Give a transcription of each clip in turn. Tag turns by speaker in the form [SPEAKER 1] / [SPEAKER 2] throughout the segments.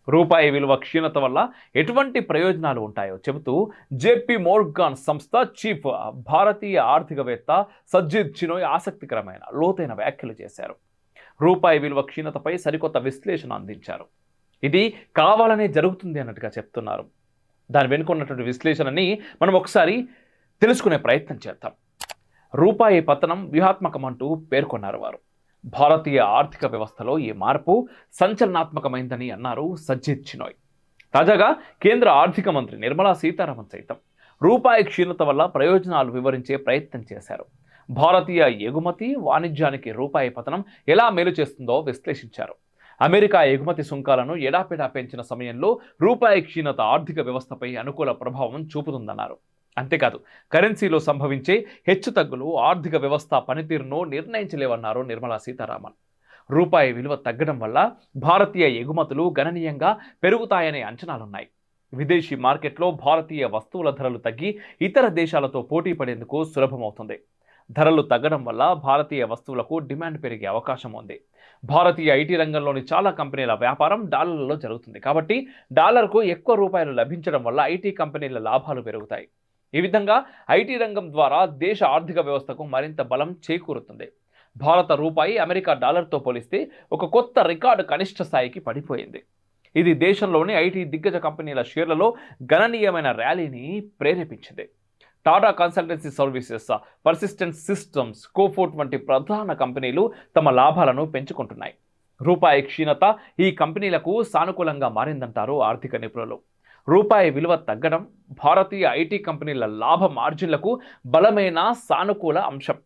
[SPEAKER 1] రూపాయి విలువ క్షీణత వల్ల ఎటువంటి ప్రయోజనాలు ఉంటాయో చెబుతూ జేపీ మోర్గాన్ సంస్థ చీఫ్ భారతీయ ఆర్థికవేత్త సజ్జిత్ చినోయ్ ఆసక్తికరమైన లోతైన వ్యాఖ్యలు చేశారు. రూపాయి విలువ క్షీణతపై సరికొత్త విశ్లేషణ అందించారు. ఇది కావాలనే జరుగుతుంది అన్నట్టుగా చెప్తున్నారు. దాని వెనుక ఉన్నటువంటి విశ్లేషణని మనం ఒకసారి తెలుసుకునే ప్రయత్నం చేద్దాం. రూపాయి పతనం వ్యూహాత్మకమంటూ పేర్కొన్నారు వారు. భారతీయ ఆర్థిక వ్యవస్థలో ఈ మార్పు సంచలనాత్మకమైందని అన్నారు సజ్జిత్ చినోయ్. తాజాగా కేంద్ర ఆర్థిక మంత్రి నిర్మలా సీతారామన్ సైతం రూపాయి క్షీణత వల్ల ప్రయోజనాలు వివరించే ప్రయత్నం చేశారు. భారతీయ ఎగుమతి వాణిజ్యానికి రూపాయి పతనం ఎలా మేలు చేస్తుందో విశ్లేషించారు. అమెరికా ఎగుమతి సుంకాలను ఎడాపెడా పెంచిన సమయంలో రూపాయి క్షీణత ఆర్థిక వ్యవస్థపై అనుకూల ప్రభావం చూపుతుందన్నారు. అంతేకాదు, కరెన్సీలో సంభవించే హెచ్చుతగ్గులు ఆర్థిక వ్యవస్థ పనితీరును నిర్ణయించలేవన్నారు నిర్మలా సీతారామన్. రూపాయి విలువ తగ్గడం వల్ల భారతీయ ఎగుమతులు గణనీయంగా పెరుగుతాయనే అంచనాలున్నాయి. విదేశీ మార్కెట్లో భారతీయ వస్తువుల ధరలు తగ్గి ఇతర దేశాలతో పోటీ పడేందుకు సులభమవుతుంది. ధరలు తగ్గడం వల్ల భారతీయ వస్తువులకు డిమాండ్ పెరిగే అవకాశం ఉంది. భారతీయ ఐటీ రంగంలోని చాలా కంపెనీల వ్యాపారం డాలర్లలో జరుగుతుంది. కాబట్టి డాలర్కు ఎక్కువ రూపాయలు లభించడం వల్ల ఐటీ కంపెనీల లాభాలు పెరుగుతాయి. ఈ విధంగా ఐటీ రంగం ద్వారా దేశ ఆర్థిక వ్యవస్థకు మరింత బలం చేకూరుతుంది. భారత రూపాయి అమెరికా డాలర్తో పోలిస్తే ఒక కొత్త రికార్డు కనిష్ట స్థాయికి పడిపోయింది. ఇది దేశంలోని ఐటీ దిగ్గజ కంపెనీల షేర్లలో గణనీయమైన ర్యాలీని ప్రేరేపించింది. టాటా కన్సల్టెన్సీ సర్వీసెస్, పర్సిస్టెంట్ సిస్టమ్స్, కోఫోర్ట్ వంటి ప్రధాన కంపెనీలు తమ లాభాలను పెంచుకుంటున్నాయి. రూపాయి క్షీణత ఈ కంపెనీలకు సానుకూలంగా మారిందంటారు ఆర్థిక నిపుణులు. రూపాయి విలువ తగ్గడం భారతీయ ఐటీ కంపెనీల లాభ మార్జిన్లకు బలమైన సానుకూల అంశం.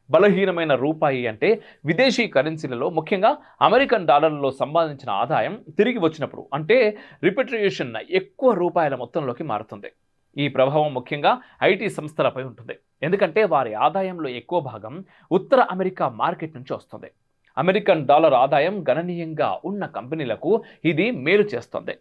[SPEAKER 1] బలహీనమైన రూపాయి అంటే విదేశీ కరెన్సీలలో ముఖ్యంగా అమెరికన్ డాలర్లలో సంపాదించిన ఆదాయం తిరిగి వచ్చినప్పుడు, అంటే రిపెట్రియేషన్ ఎక్కువ రూపాయల మొత్తంలోకి మారుతుంది. ఈ ప్రభావం ముఖ్యంగా ఐటీ సంస్థలపై ఉంటుంది. ఎందుకంటే వారి ఆదాయంలో ఎక్కువ భాగం ఉత్తర అమెరికా మార్కెట్ నుంచి వస్తుంది. అమెరికన్ డాలర్ ఆదాయం గణనీయంగా ఉన్న కంపెనీలకు ఇది మేలు చేస్తుంది.